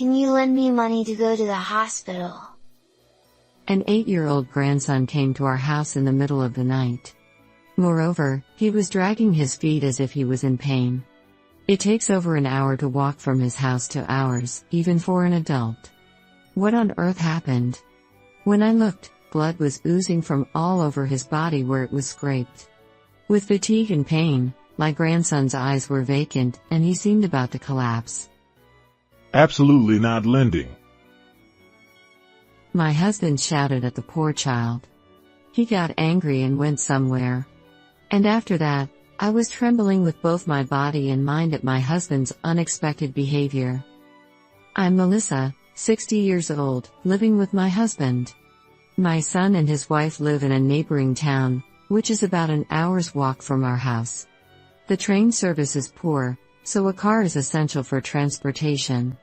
Can you lend me money to go to the hospital? An 8-year-old grandson came to our house in the middle of the night. Moreover, he was dragging his feet as if he was in pain. It takes over an hour to walk from his house to ours, even for an adult. What on earth happened? When I looked, blood was oozing from all over his body where it was scraped. With fatigue and pain, my grandson's eyes were vacant, and he seemed about to collapse. Absolutely not lending. My husband shouted at the poor child. He got angry and went somewhere. And after that, I was trembling with both my body and mind at my husband's unexpected behavior. I'm Melissa, 60 years old, living with my husband. My son and his wife live in a neighboring town, which is about an hour's walk from our house. The train service is poor, so a car is essential for transportation.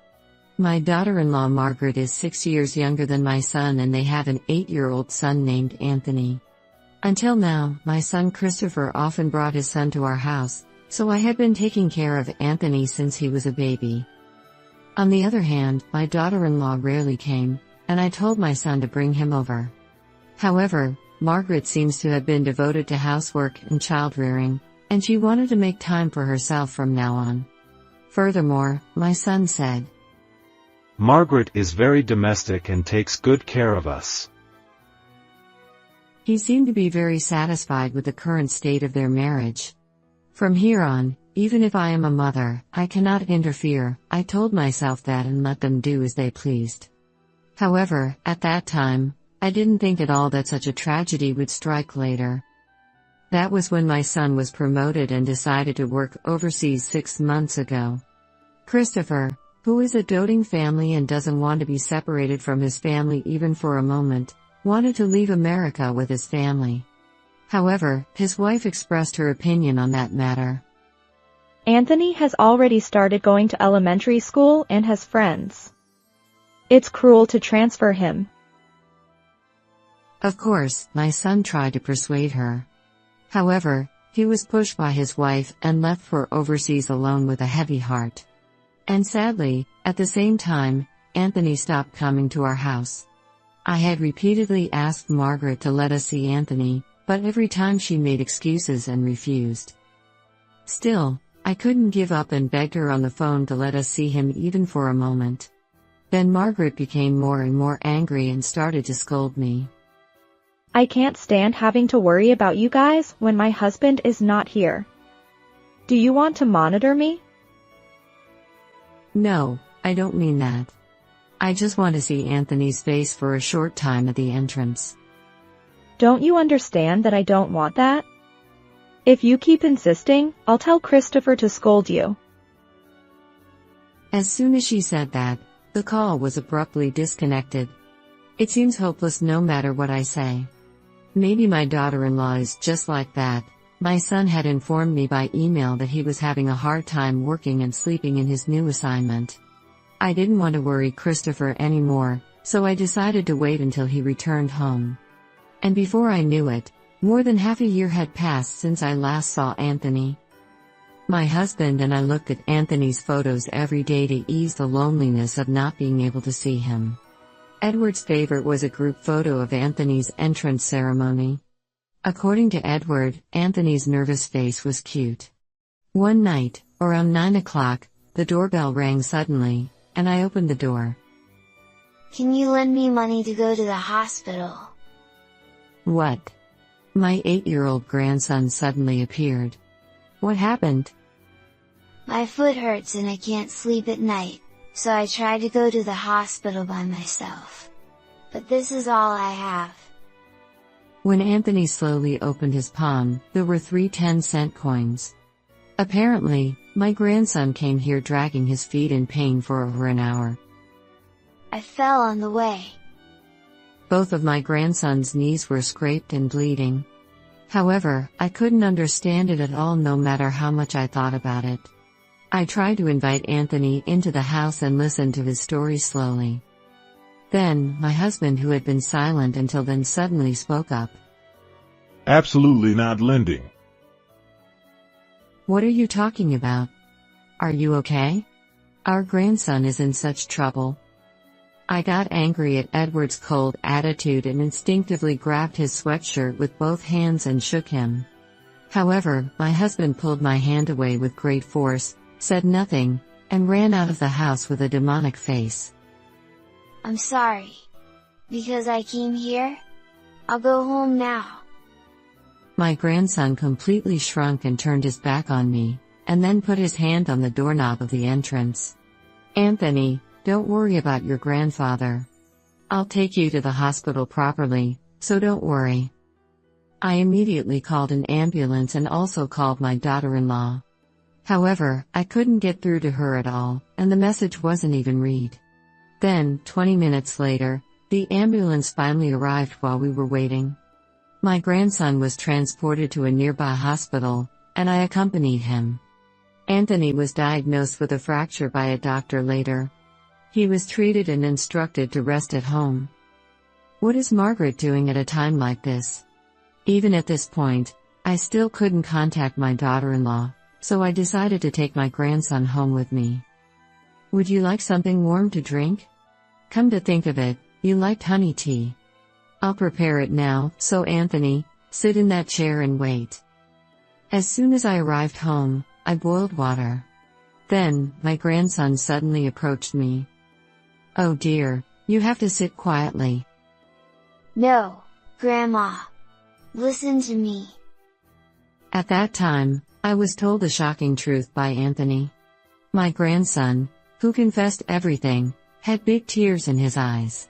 My daughter-in-law Margaret is 6 years younger than my son, and they have an 8-year-old son named Anthony. Until now, my son Christopher often brought his son to our house, so I had been taking care of Anthony since he was a baby. On the other hand, my daughter-in-law rarely came, and I told my son to bring him over. However, Margaret seems to have been devoted to housework and child-rearing, and she wanted to make time for herself from now on. Furthermore, my son said, Margaret is very domestic and takes good care of us. He seemed to be very satisfied with the current state of their marriage. From here on, even if I am a mother, I cannot interfere, I told myself that, and let them do as they pleased. However, at that time, I didn't think at all that such a tragedy would strike later. That was when my son was promoted and decided to work overseas 6 months ago. Christopher, who is a doting family and doesn't want to be separated from his family even for a moment, wanted to leave America with his family. However, his wife expressed her opinion on that matter. Anthony has already started going to elementary school and has friends. It's cruel to transfer him. Of course, my son tried to persuade her. However, he was pushed by his wife and left for overseas alone with a heavy heart. And sadly, at the same time, Anthony stopped coming to our house. I had repeatedly asked Margaret to let us see Anthony, but every time she made excuses and refused. Still, I couldn't give up and begged her on the phone to let us see him even for a moment. Then Margaret became more and more angry and started to scold me. I can't stand having to worry about you guys when my husband is not here. Do you want to monitor me? No, I don't mean that. I just want to see Anthony's face for a short time at the entrance. Don't you understand that I don't want that? If you keep insisting, I'll tell Christopher to scold you. As soon as she said that, the call was abruptly disconnected. It seems hopeless no matter what I say. Maybe my daughter-in-law is just like that. My son had informed me by email that he was having a hard time working and sleeping in his new assignment. I didn't want to worry Christopher anymore, so I decided to wait until he returned home. And before I knew it, more than half a year had passed since I last saw Anthony. My husband and I looked at Anthony's photos every day to ease the loneliness of not being able to see him. Edward's favorite was a group photo of Anthony's entrance ceremony. According to Edward, Anthony's nervous face was cute. One night, around 9 o'clock, the doorbell rang suddenly, and I opened the door. Can you lend me money to go to the hospital? What? My 8-year-old grandson suddenly appeared. What happened? My foot hurts and I can't sleep at night, so I tried to go to the hospital by myself. But this is all I have. When Anthony slowly opened his palm, there were 3 10-cent coins. Apparently, my grandson came here dragging his feet in pain for over an hour. I fell on the way. Both of my grandson's knees were scraped and bleeding. However, I couldn't understand it at all no matter how much I thought about it. I tried to invite Anthony into the house and listen to his story slowly. Then, my husband, who had been silent until then, suddenly spoke up. Absolutely not lending. What are you talking about? Are you okay? Our grandson is in such trouble. I got angry at Edward's cold attitude and instinctively grabbed his sweatshirt with both hands and shook him. However, my husband pulled my hand away with great force, said nothing, and ran out of the house with a demonic face. I'm sorry. Because I came here? I'll go home now. My grandson completely shrunk and turned his back on me, and then put his hand on the doorknob of the entrance. Anthony, don't worry about your grandfather. I'll take you to the hospital properly, so don't worry. I immediately called an ambulance and also called my daughter-in-law. However, I couldn't get through to her at all, and the message wasn't even read. Then, 20 minutes later, the ambulance finally arrived while we were waiting. My grandson was transported to a nearby hospital, and I accompanied him. Anthony was diagnosed with a fracture by a doctor later. He was treated and instructed to rest at home. What is Margaret doing at a time like this? Even at this point, I still couldn't contact my daughter-in-law, so I decided to take my grandson home with me. Would you like something warm to drink? Come to think of it, you liked honey tea. I'll prepare it now, so Anthony, sit in that chair and wait. As soon as I arrived home, I boiled water. Then, my grandson suddenly approached me. Oh dear, you have to sit quietly. No, Grandma. Listen to me. At that time, I was told the shocking truth by Anthony. My grandson, who confessed everything, had big tears in his eyes.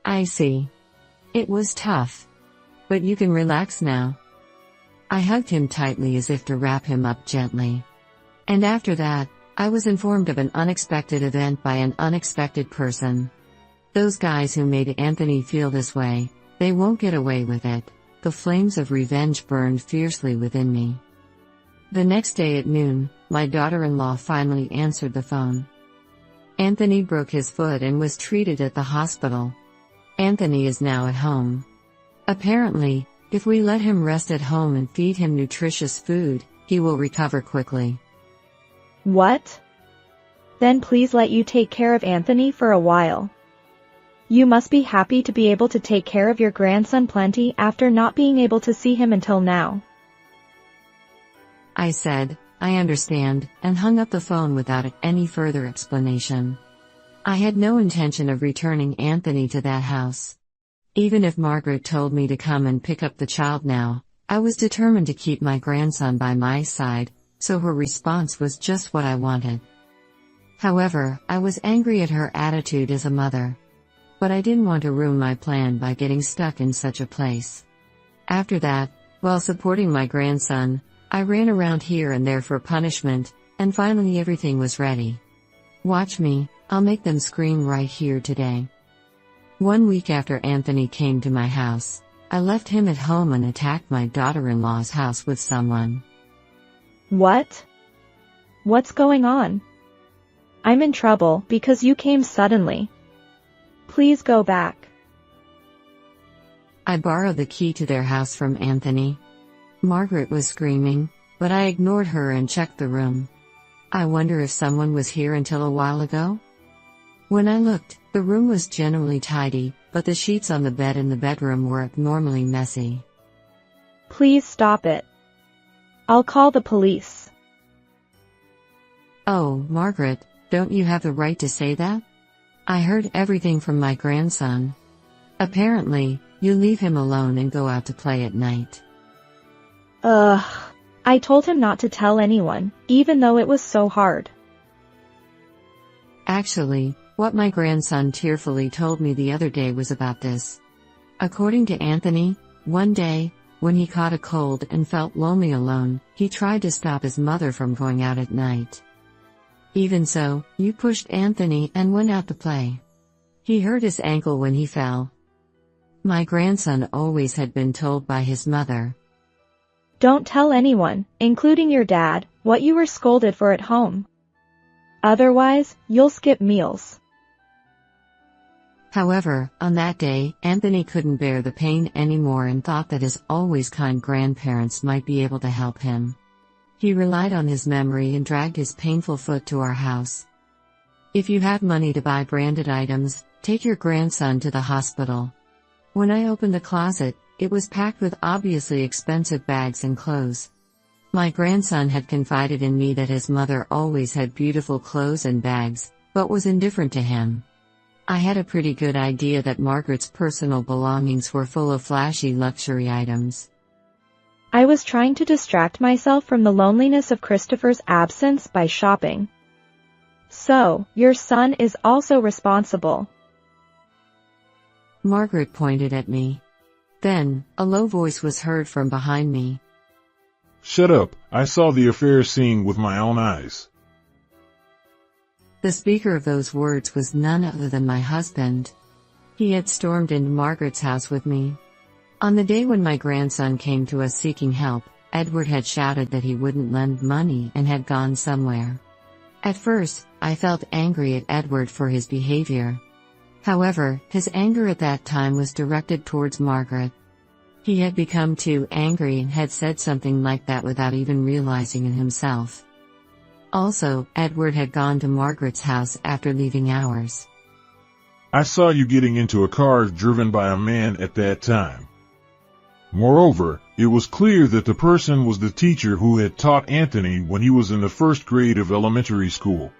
I see. It was tough. But you can relax now. I hugged him tightly as if to wrap him up gently. And after that, I was informed of an unexpected event by an unexpected person. Those guys who made Anthony feel this way, they won't get away with it. The flames of revenge burned fiercely within me. The next day at noon, my daughter-in-law finally answered the phone. Anthony broke his foot and was treated at the hospital. Anthony is now at home. Apparently, if we let him rest at home and feed him nutritious food, he will recover quickly. What? Then please let you take care of Anthony for a while. You must be happy to be able to take care of your grandson plenty after not being able to see him until now. I said, I understand, and hung up the phone without any further explanation. I had no intention of returning Anthony to that house. Even if Margaret told me to come and pick up the child now, I was determined to keep my grandson by my side, so her response was just what I wanted. However, I was angry at her attitude as a mother. But I didn't want to ruin my plan by getting stuck in such a place. After that, while supporting my grandson, I ran around here and there for punishment, and finally everything was ready. Watch me, I'll make them scream right here today. 1 week after Anthony came to my house, I left him at home and attacked my daughter-in-law's house with someone. What? What's going on? I'm in trouble because you came suddenly. Please go back. I borrowed the key to their house from Anthony. Margaret was screaming, but I ignored her and checked the room. I wonder if someone was here until a while ago? When I looked, the room was generally tidy, but the sheets on the bed in the bedroom were abnormally messy. Please stop it. I'll call the police. Oh, Margaret, don't you have the right to say that? I heard everything from my grandson. Apparently, you leave him alone and go out to play at night. I told him not to tell anyone, even though it was so hard. Actually, what my grandson tearfully told me the other day was about this. According to Anthony, one day, when he caught a cold and felt lonely alone, he tried to stop his mother from going out at night. Even so, you pushed Anthony and went out to play. He hurt his ankle when he fell. My grandson always had been told by his mother, Don't tell anyone, including your dad, what you were scolded for at home. Otherwise, you'll skip meals. However, on that day, Anthony couldn't bear the pain anymore and thought that his always kind grandparents might be able to help him. He relied on his memory and dragged his painful foot to our house. If you have money to buy branded items, take your grandson to the hospital. When I opened the closet, it was packed with obviously expensive bags and clothes. My grandson had confided in me that his mother always had beautiful clothes and bags, but was indifferent to him. I had a pretty good idea that Margaret's personal belongings were full of flashy luxury items. I was trying to distract myself from the loneliness of Christopher's absence by shopping. So, your son is also responsible. Margaret pointed at me. Then, a low voice was heard from behind me. Shut up, I saw the affair scene with my own eyes. The speaker of those words was none other than my husband. He had stormed into Margaret's house with me. On the day when my grandson came to us seeking help, Edward had shouted that he wouldn't lend money and had gone somewhere. At first, I felt angry at Edward for his behavior. However, his anger at that time was directed towards Margaret. He had become too angry and had said something like that without even realizing it himself. Also, Edward had gone to Margaret's house after leaving ours. I saw you getting into a car driven by a man at that time. Moreover, it was clear that the person was the teacher who had taught Anthony when he was in the first grade of elementary school.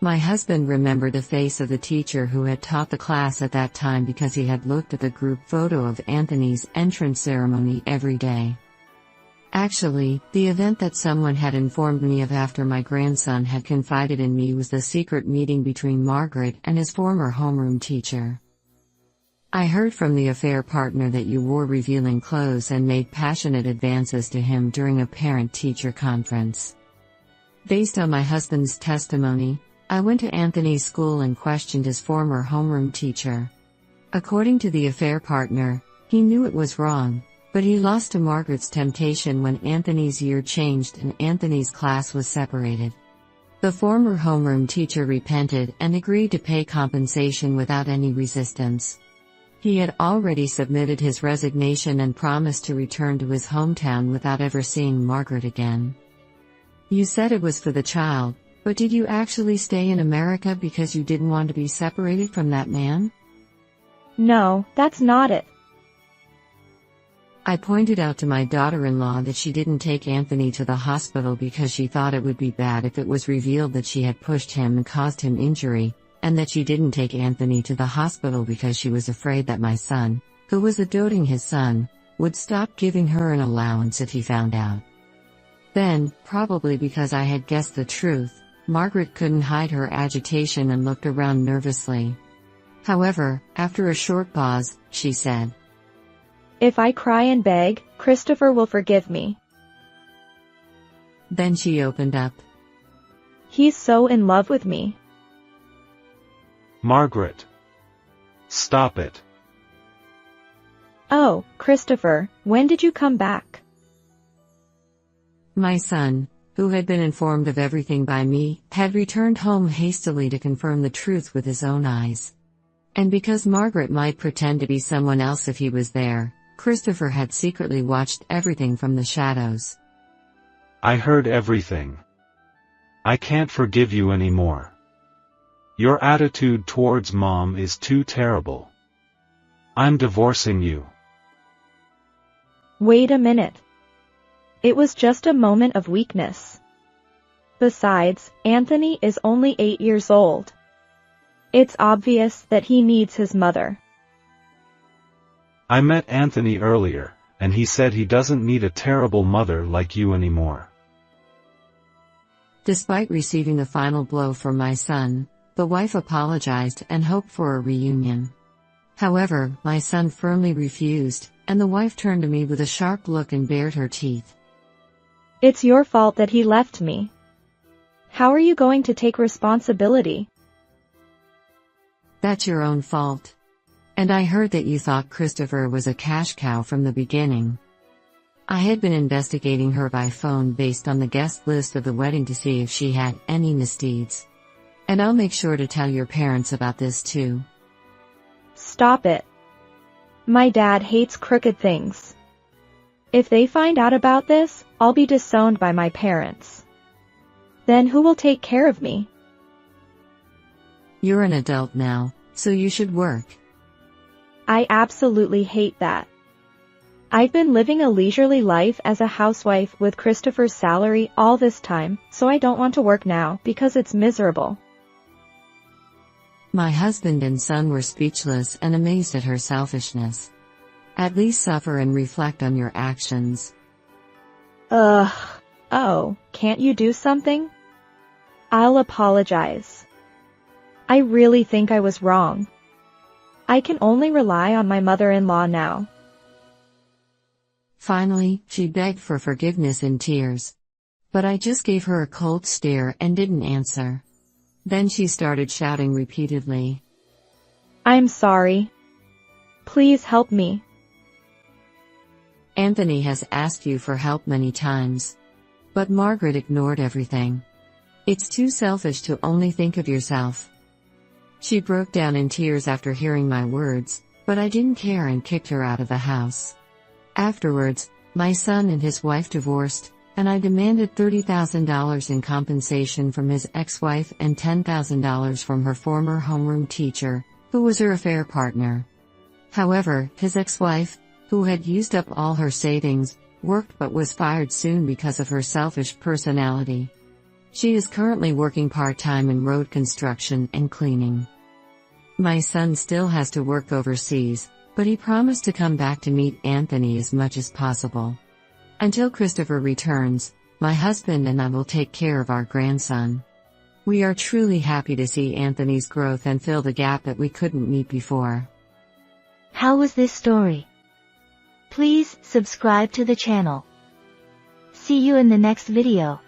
My husband remembered the face of the teacher who had taught the class at that time because he had looked at the group photo of Anthony's entrance ceremony every day. Actually, the event that someone had informed me of after my grandson had confided in me was the secret meeting between Margaret and his former homeroom teacher. I heard from the affair partner that you wore revealing clothes and made passionate advances to him during a parent-teacher conference. Based on my husband's testimony, I went to Anthony's school and questioned his former homeroom teacher. According to the affair partner, he knew it was wrong, but he lost to Margaret's temptation when Anthony's year changed and Anthony's class was separated. The former homeroom teacher repented and agreed to pay compensation without any resistance. He had already submitted his resignation and promised to return to his hometown without ever seeing Margaret again. You said it was for the child, but did you actually stay in America because you didn't want to be separated from that man? No, that's not it. I pointed out to my daughter-in-law that she didn't take Anthony to the hospital because she thought it would be bad if it was revealed that she had pushed him and caused him injury, and that she didn't take Anthony to the hospital because she was afraid that my son, who was doting his son, would stop giving her an allowance if he found out. Then, probably because I had guessed the truth, Margaret couldn't hide her agitation and looked around nervously. However, after a short pause, she said, If I cry and beg, Christopher will forgive me. Then she opened up. He's so in love with me. Margaret. Stop it. Oh, Christopher, when did you come back? My son, who had been informed of everything by me, had returned home hastily to confirm the truth with his own eyes. And because Margaret might pretend to be someone else if he was there, Christopher had secretly watched everything from the shadows. I heard everything. I can't forgive you anymore. Your attitude towards Mom is too terrible. I'm divorcing you. Wait a minute. It was just a moment of weakness. Besides, Anthony is only 8 years old. It's obvious that he needs his mother. I met Anthony earlier, and he said he doesn't need a terrible mother like you anymore. Despite receiving the final blow from my son, the wife apologized and hoped for a reunion. However, my son firmly refused, and the wife turned to me with a sharp look and bared her teeth. It's your fault that he left me. How are you going to take responsibility? That's your own fault. And I heard that you thought Christopher was a cash cow from the beginning. I had been investigating her by phone based on the guest list of the wedding to see if she had any misdeeds. And I'll make sure to tell your parents about this too. Stop it. My dad hates crooked things. If they find out about this, I'll be disowned by my parents. Then who will take care of me? You're an adult now, so you should work. I absolutely hate that. I've been living a leisurely life as a housewife with Christopher's salary all this time, so I don't want to work now because it's miserable. My husband and son were speechless and amazed at her selfishness. At least suffer and reflect on your actions. Ugh. Oh, can't you do something? I'll apologize. I really think I was wrong. I can only rely on my mother-in-law now. Finally, she begged for forgiveness in tears. But I just gave her a cold stare and didn't answer. Then she started shouting repeatedly. I'm sorry. Please help me. Anthony has asked you for help many times. But Margaret ignored everything. It's too selfish to only think of yourself. She broke down in tears after hearing my words, but I didn't care and kicked her out of the house. Afterwards, my son and his wife divorced, and I demanded $30,000 in compensation from his ex-wife and $10,000 from her former homeroom teacher, who was her affair partner. However, his ex-wife, who had used up all her savings, worked but was fired soon because of her selfish personality. She is currently working part-time in road construction and cleaning. My son still has to work overseas, but he promised to come back to meet Anthony as much as possible. Until Christopher returns, my husband and I will take care of our grandson. We are truly happy to see Anthony's growth and fill the gap that we couldn't meet before. How was this story? Please subscribe to the channel. See you in the next video.